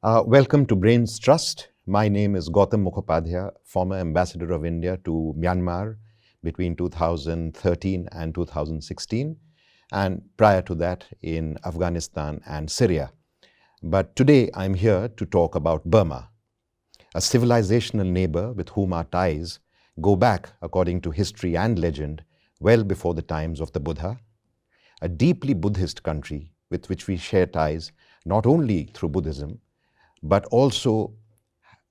Welcome to Brains Trust. My name is Gautam Mukhopadhyay, former ambassador of India to Myanmar between 2013 and 2016, and prior to that in Afghanistan and Syria. But today I'm here to talk about Burma, a civilisational neighbour with whom our ties go back, according to history and legend, well before the times of the Buddha, a deeply Buddhist country with which we share ties not only through Buddhism, but also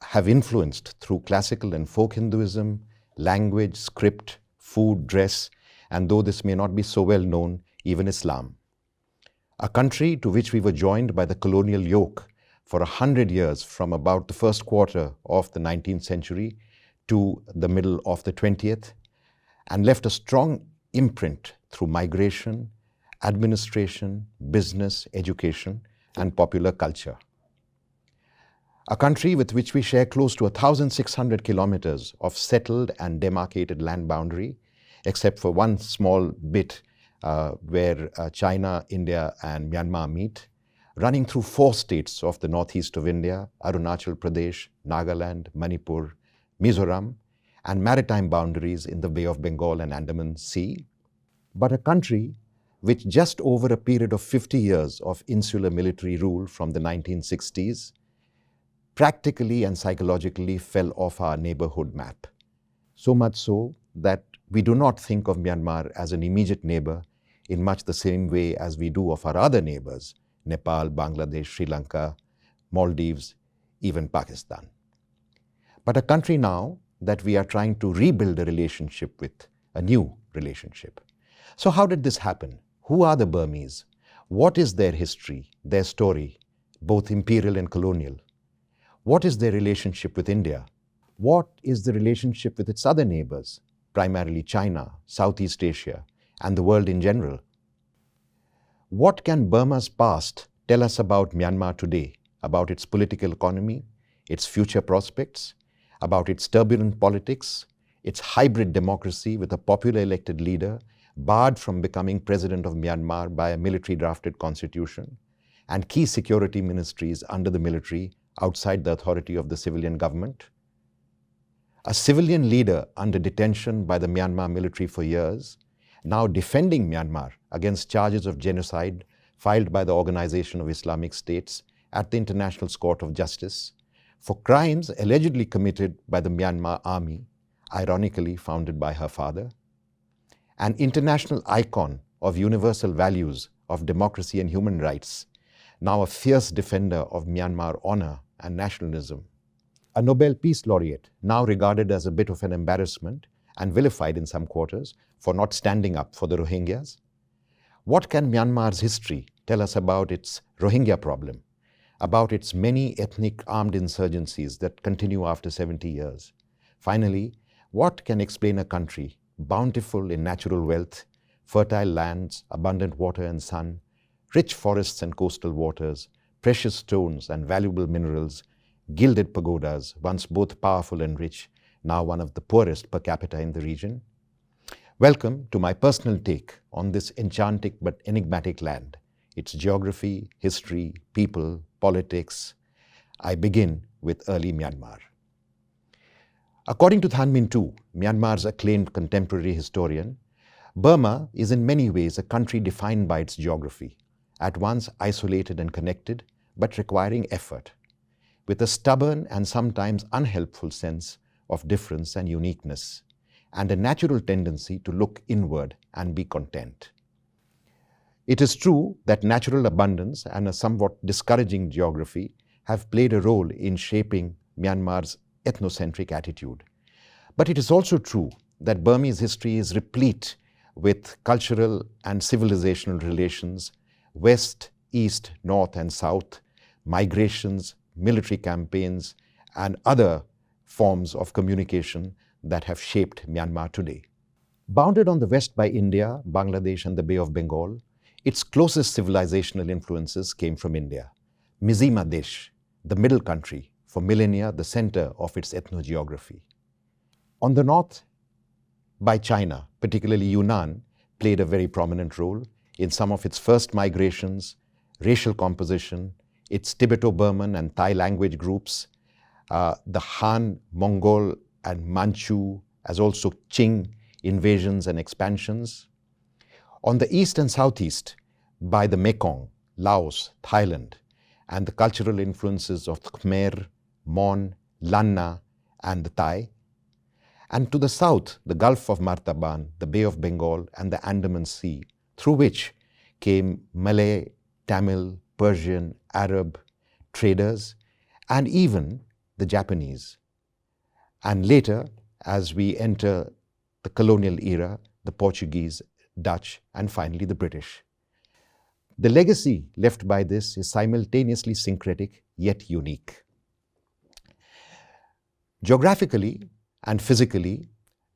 have influenced through classical and folk Hinduism, language, script, food, dress, and though this may not be so well known, even Islam. A country to which we were joined by the colonial yoke for 100 years, from about the first quarter of the 19th century to the middle of the 20th, and left a strong imprint through migration, administration, business, education, and popular culture. A country with which we share close to 1,600 kilometres of settled and demarcated land boundary, except for one small bit where China, India and Myanmar meet, running through 4 states of the northeast of India, Arunachal Pradesh, Nagaland, Manipur, Mizoram, and maritime boundaries in the Bay of Bengal and Andaman Sea. But a country which, just over a period of 50 years of insular military rule from the 1960s, practically and psychologically fell off our neighbourhood map. So much so that we do not think of Myanmar as an immediate neighbour in much the same way as we do of our other neighbours, Nepal, Bangladesh, Sri Lanka, Maldives, even Pakistan. But a country now that we are trying to rebuild a relationship with, a new relationship. So how did this happen? Who are the Burmese? What is their history, their story, both imperial and colonial? What is their relationship with India? What is the relationship with its other neighbours, primarily China, Southeast Asia, and the world in general? What can Burma's past tell us about Myanmar today, about its political economy, its future prospects, about its turbulent politics, its hybrid democracy with a popular elected leader barred from becoming president of Myanmar by a military drafted constitution, and key security ministries under the military outside the authority of the civilian government? A civilian leader under detention by the Myanmar military for years, now defending Myanmar against charges of genocide filed by the Organization of Islamic States at the International Court of Justice for crimes allegedly committed by the Myanmar army, ironically founded by her father. An international icon of universal values of democracy and human rights, now a fierce defender of Myanmar honor and nationalism. A Nobel Peace Laureate, now regarded as a bit of an embarrassment and vilified in some quarters for not standing up for the Rohingyas. What can Myanmar's history tell us about its Rohingya problem, about its many ethnic armed insurgencies that continue after 70 years? Finally, what can explain a country bountiful in natural wealth, fertile lands, abundant water and sun, rich forests and coastal waters, precious stones and valuable minerals, gilded pagodas, once both powerful and rich, now one of the poorest per capita in the region? Welcome to my personal take on this enchanting but enigmatic land, its geography, history, people, politics. I begin with early Myanmar. According to Thanh Minh Tu, Myanmar's acclaimed contemporary historian, Burma is in many ways a country defined by its geography, at once isolated and connected, but requiring effort, with a stubborn and sometimes unhelpful sense of difference and uniqueness, and a natural tendency to look inward and be content. It is true that natural abundance and a somewhat discouraging geography have played a role in shaping Myanmar's ethnocentric attitude. But it is also true that Burmese history is replete with cultural and civilisational relations, west, east, north and south, migrations, military campaigns, and other forms of communication that have shaped Myanmar today. Bounded on the west by India, Bangladesh and the Bay of Bengal, its closest civilizational influences came from India. Mizima Desh, the middle country, for millennia the center of its ethnogeography. On the north, by China, particularly Yunnan, played a very prominent role in some of its first migrations, racial composition, its Tibeto-Burman and Thai language groups, the Han, Mongol, and Manchu, as also Qing invasions and expansions. On the east and southeast, by the Mekong, Laos, Thailand, and the cultural influences of the Khmer, Mon, Lanna, and the Thai. And to the south, the Gulf of Martaban, the Bay of Bengal, and the Andaman Sea, through which came Malay, Tamil, Persian, Arab traders, and even the Japanese. And later, as we enter the colonial era, the Portuguese, Dutch, and finally the British. The legacy left by this is simultaneously syncretic yet unique. Geographically and physically,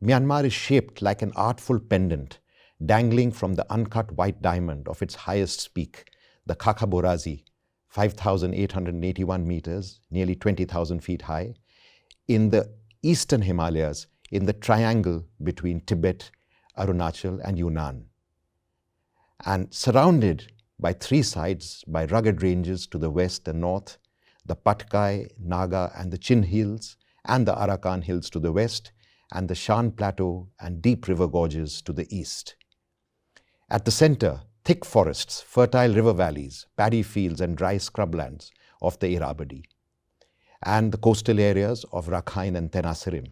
Myanmar is shaped like an artful pendant dangling from the uncut white diamond of its highest peak, the Khakhaborazi, 5,881 meters, nearly 20,000 feet high, in the eastern Himalayas, in the triangle between Tibet, Arunachal, and Yunnan, and surrounded by three sides by rugged ranges to the west and north, the Patkai, Naga, and the Chin Hills, and the Arakan Hills to the west, and the Shan Plateau and deep river gorges to the east. At the center, thick forests, fertile river valleys, paddy fields, and dry scrublands of the Irrawaddy, and the coastal areas of Rakhine and Tenasserim.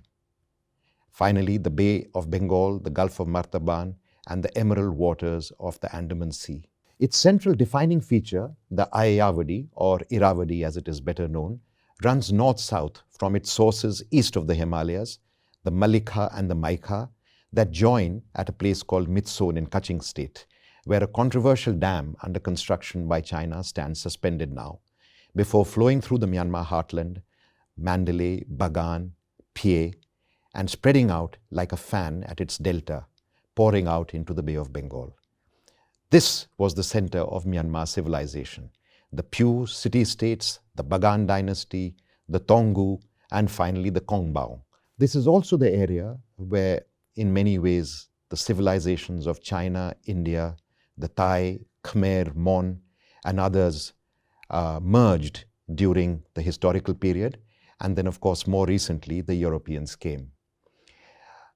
Finally, the Bay of Bengal, the Gulf of Martaban, and the emerald waters of the Andaman Sea. Its central defining feature, the Ayeyarwady, or Irrawaddy as it is better known, runs north-south from its sources east of the Himalayas, the Malikha and the Maikha, that join at a place called Mitson in Kaching State, where a controversial dam under construction by China stands suspended now, before flowing through the Myanmar heartland, Mandalay, Bagan, Phie, and spreading out like a fan at its delta, pouring out into the Bay of Bengal. This was the center of Myanmar civilization, the Pyu city-states, the Bagan dynasty, the Taungoo, and finally the Kongbao. This is also the area where, in many ways, the civilizations of China, India, the Thai, Khmer, Mon, and others merged during the historical period, and then, of course, more recently, the Europeans came.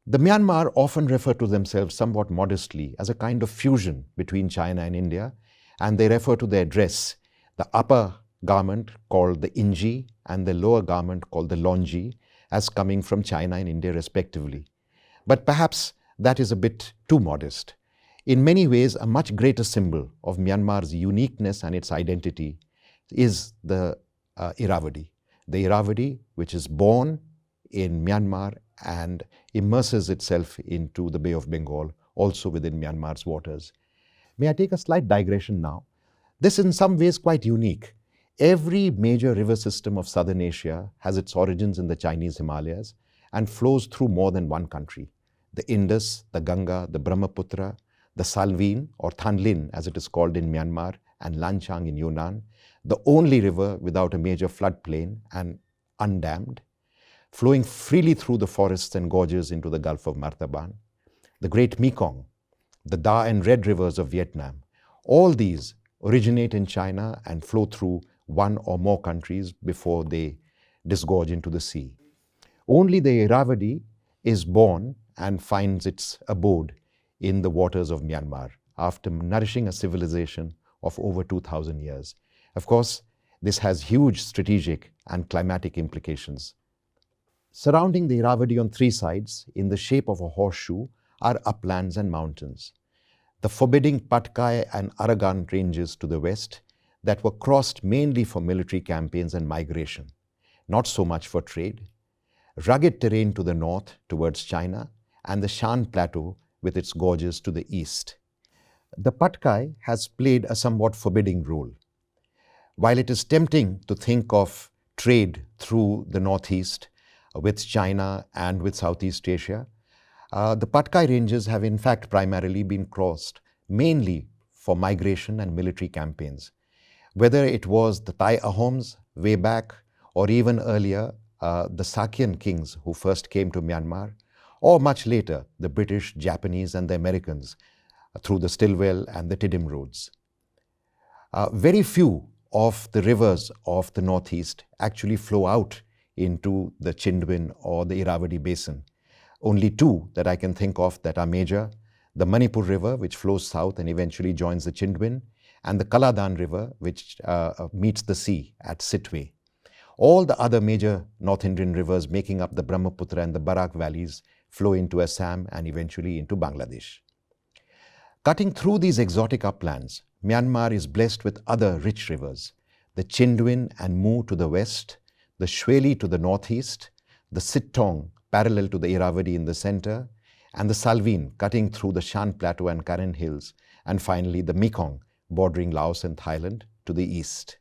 The Myanmar often refer to themselves somewhat modestly as a kind of fusion between China and India, and they refer to their dress, the upper garment called the Inji and the lower garment called the Longi, as coming from China and India respectively. But perhaps that is a bit too modest. In many ways, a much greater symbol of Myanmar's uniqueness and its identity is the Irrawaddy. The Irrawaddy, which is born in Myanmar and immerses itself into the Bay of Bengal, also within Myanmar's waters. May I take a slight digression now? This is in some ways quite unique. Every major river system of southern Asia has its origins in the Chinese Himalayas and flows through more than one country. The Indus, the Ganga, the Brahmaputra, the Salween or Thanlin as it is called in Myanmar, and Lanchang in Yunnan, the only river without a major floodplain and undammed, flowing freely through the forests and gorges into the Gulf of Martaban, the Great Mekong, the Da and Red rivers of Vietnam. All these originate in China and flow through one or more countries before they disgorge into the sea. Only the Irrawaddy is born and finds its abode in the waters of Myanmar after nourishing a civilization of over 2,000 years. Of course, this has huge strategic and climatic implications. Surrounding the Irrawaddy on three sides, in the shape of a horseshoe, are uplands and mountains. The forbidding Patkai and Arakan ranges to the west that were crossed mainly for military campaigns and migration, not so much for trade. Rugged terrain to the north towards China, and the Shan Plateau with its gorges to the east. The Patkai has played a somewhat forbidding role. While it is tempting to think of trade through the northeast with China and with Southeast Asia, the Patkai ranges have in fact primarily been crossed mainly for migration and military campaigns. Whether it was the Thai Ahoms way back or even earlier the Sakyan kings who first came to Myanmar, or much later the British, Japanese and the Americans through the Stilwell and the Tiddim roads. Very few of the rivers of the northeast actually flow out into the Chindwin or the Irrawaddy basin. Only two that I can think of that are major: the Manipur River, which flows south and eventually joins the Chindwin, and the Kaladan River, which meets the sea at Sitwe. All the other major North Indian rivers making up the Brahmaputra and the Barak valleys flow into Assam and eventually into Bangladesh. Cutting through these exotic uplands, Myanmar is blessed with other rich rivers: the Chindwin and Mu to the west, the Shweli to the northeast, the Sittong parallel to the Irrawaddy in the center, and the Salween cutting through the Shan Plateau and Karen Hills, and finally the Mekong bordering Laos and Thailand to the east.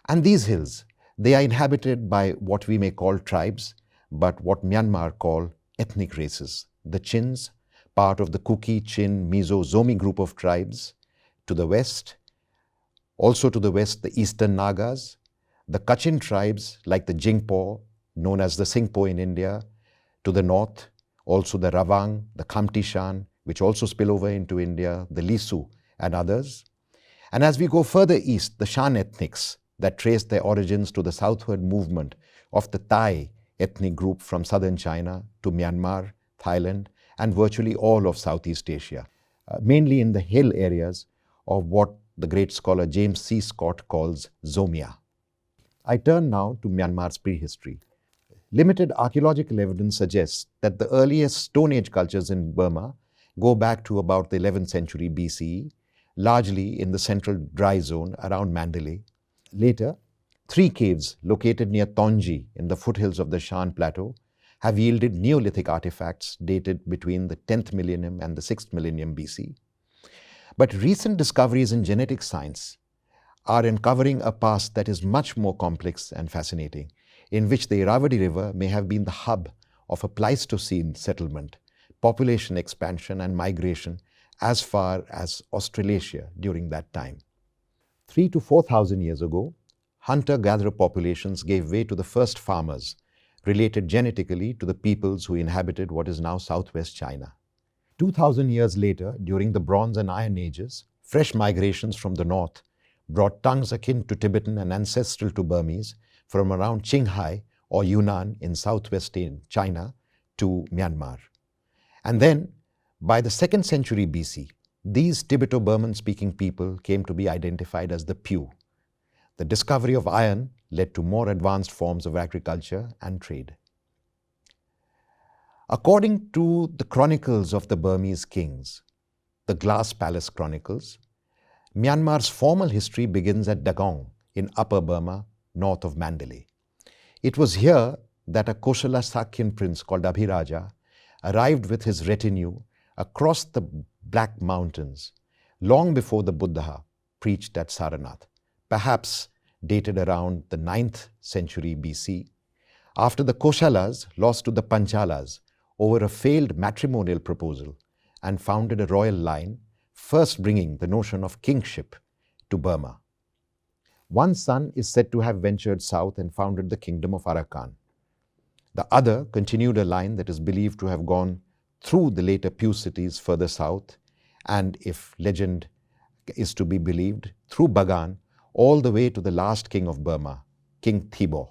And these hills, they are inhabited by what we may call tribes, but what Myanmar call ethnic races: the Chins, part of the Kuki, Chin, Mizo, Zomi group of tribes, to the west. Also to the west, the Eastern Nagas, the Kachin tribes like the Jingpo, known as the Singpo in India, to the north, also the Ravang, the Khamti-Shan, which also spill over into India, the Lisu and others. And as we go further east, the Shan ethnics that trace their origins to the southward movement of the Thai ethnic group from southern China to Myanmar, Thailand, and virtually all of Southeast Asia, mainly in the hill areas of what the great scholar James C. Scott calls Zomia. I turn now to Myanmar's prehistory. Limited archaeological evidence suggests that the earliest Stone Age cultures in Burma go back to about the 11th century BCE, largely in the central dry zone around Mandalay. Later, 3 caves located near Tonji in the foothills of the Shan Plateau have yielded Neolithic artifacts dated between the 10th millennium and the 6th millennium BC. But recent discoveries in genetic science are uncovering a past that is much more complex and fascinating, in which the Irrawaddy River may have been the hub of a Pleistocene settlement, population expansion and migration as far as Australasia during that time. 3,000 to 4,000 years ago, hunter-gatherer populations gave way to the first farmers, related genetically to the peoples who inhabited what is now southwest China. 2,000 years later, during the Bronze and Iron Ages, fresh migrations from the north brought tongues akin to Tibetan and ancestral to Burmese from around Qinghai or Yunnan in southwestern China to Myanmar. And then, by the 2nd century BC, these Tibeto-Burman speaking people came to be identified as the Pew. The discovery of iron led to more advanced forms of agriculture and trade. According to the chronicles of the Burmese kings, the Glass Palace Chronicles, Myanmar's formal history begins at Dagong in Upper Burma, north of Mandalay. It was here that a Koshala Sakyan prince called Abhiraja arrived with his retinue across the Black Mountains long before the Buddha preached at Saranath, perhaps dated around the 9th century BC, after the Koshalas lost to the Panchalas over a failed matrimonial proposal and founded a royal line, first bringing the notion of kingship to Burma. One son is said to have ventured south and founded the kingdom of Arakan. The other continued a line that is believed to have gone through the later Pew cities further south, and if legend is to be believed, through Bagan all the way to the last king of Burma, King Thibaw.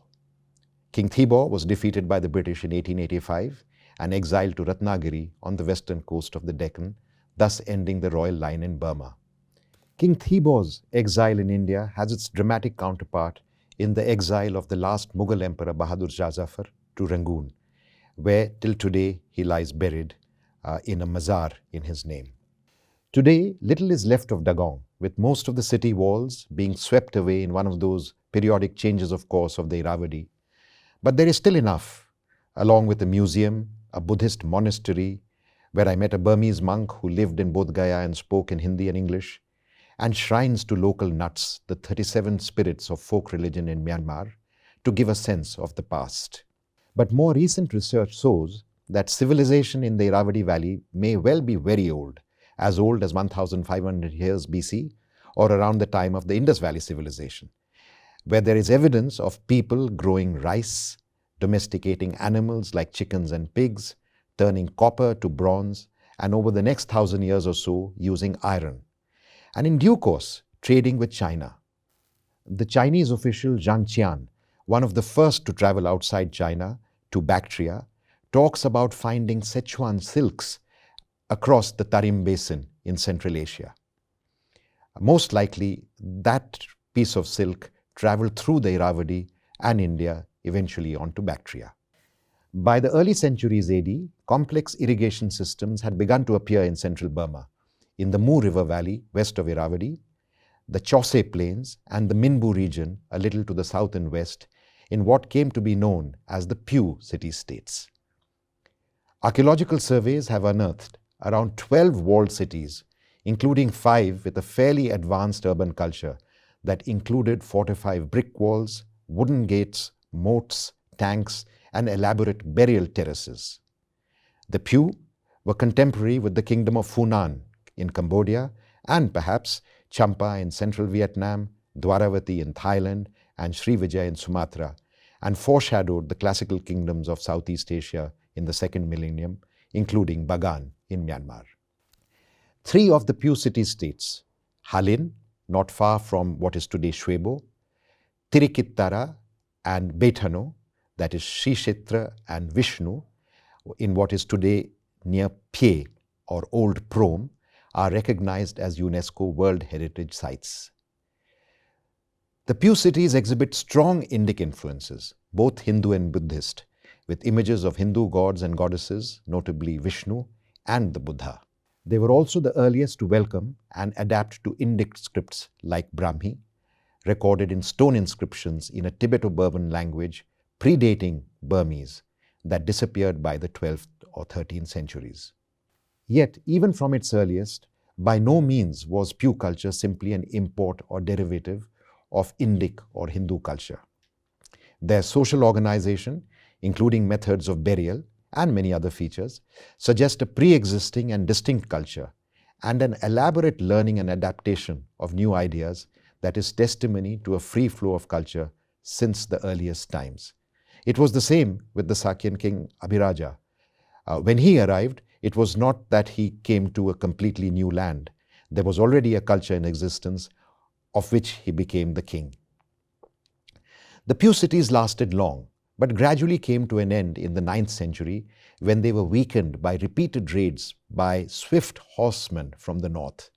King Thibaw was defeated by the British in 1885 and exiled to Ratnagiri on the western coast of the Deccan, thus ending the royal line in Burma. King Thibaw's exile in India has its dramatic counterpart in the exile of the last Mughal emperor Bahadur Shah Zafar to Rangoon, where till today he lies buried in a mazar in his name. Today, little is left of Dagong, with most of the city walls being swept away in one of those periodic changes of course of the Irrawaddy. But there is still enough, along with a museum, a Buddhist monastery, where I met a Burmese monk who lived in Bodh Gaya and spoke in Hindi and English, and shrines to local nuts, the 37 spirits of folk religion in Myanmar, to give a sense of the past. But more recent research shows that civilization in the Irrawaddy Valley may well be very old as 1,500 years BC, or around the time of the Indus Valley civilization, where there is evidence of people growing rice, domesticating animals like chickens and pigs, turning copper to bronze, and over the next 1,000 years or so using iron, and in due course trading with China. The Chinese official Zhang Qian, one of the first to travel outside China to Bactria, talks about finding Sichuan silks across the Tarim Basin in Central Asia. Most likely, that piece of silk traveled through the Irrawaddy and India, eventually onto Bactria. By the early centuries AD, complex irrigation systems had begun to appear in central Burma, in the Mu River Valley west of Irrawaddy, the Chausa Plains, and the Minbu region a little to the south and west, in what came to be known as the Pew city-states. Archaeological surveys have unearthed around 12 walled cities, including 5 with a fairly advanced urban culture that included fortified brick walls, wooden gates, moats, tanks, and elaborate burial terraces. The Pew were contemporary with the kingdom of Funan in Cambodia and perhaps Champa in central Vietnam, Dwaravati in Thailand, and Srivijaya in Sumatra, and foreshadowed the classical kingdoms of Southeast Asia in the second millennium, including Bagan in Myanmar. 3 of the Pew city-states, Halin, not far from what is today Shwebo, Tirikittara and Bethano, that is Shishetra and Vishnu, in what is today near Phye or Old Prom, are recognized as UNESCO World Heritage Sites. The Pew cities exhibit strong Indic influences, both Hindu and Buddhist, with images of Hindu gods and goddesses, notably Vishnu and the Buddha. They were also the earliest to welcome and adapt to Indic scripts like Brahmi, recorded in stone inscriptions in a Tibeto-Burman language predating Burmese that disappeared by the 12th or 13th centuries. Yet, even from its earliest, by no means was Pew culture simply an import or derivative of Indic or Hindu culture. Their social organization, including methods of burial and many other features, suggest a pre-existing and distinct culture and an elaborate learning and adaptation of new ideas that is testimony to a free flow of culture since the earliest times. It was the same with the Sakyan king Abhiraja. When he arrived, it was not that he came to a completely new land. There was already a culture in existence of which he became the king. The Pew cities lasted long, but gradually came to an end in the 9th century when they were weakened by repeated raids by swift horsemen from the north.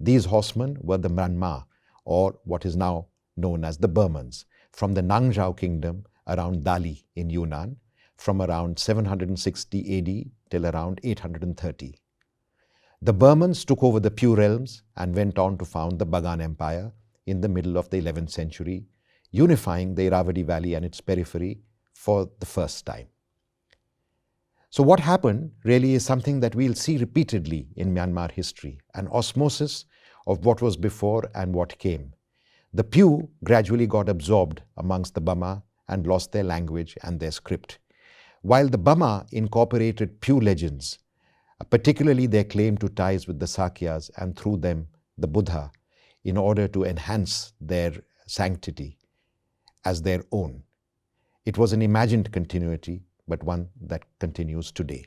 These horsemen were the Myanmar, or what is now known as the Burmans, from the Nanzhao kingdom around Dali in Yunnan, from around 760 AD till around 830. The Burmans took over the Pew realms and went on to found the Bagan Empire in the middle of the 11th century, unifying the Irrawaddy Valley and its periphery for the first time. So what happened really is something that we'll see repeatedly in Myanmar history, an osmosis of what was before and what came. The Pew gradually got absorbed amongst the Bama and lost their language and their script, while the Bama incorporated Pew legends, particularly their claim to ties with the Sakyas and through them the Buddha, in order to enhance their sanctity as their own. It was an imagined continuity, but one that continues today.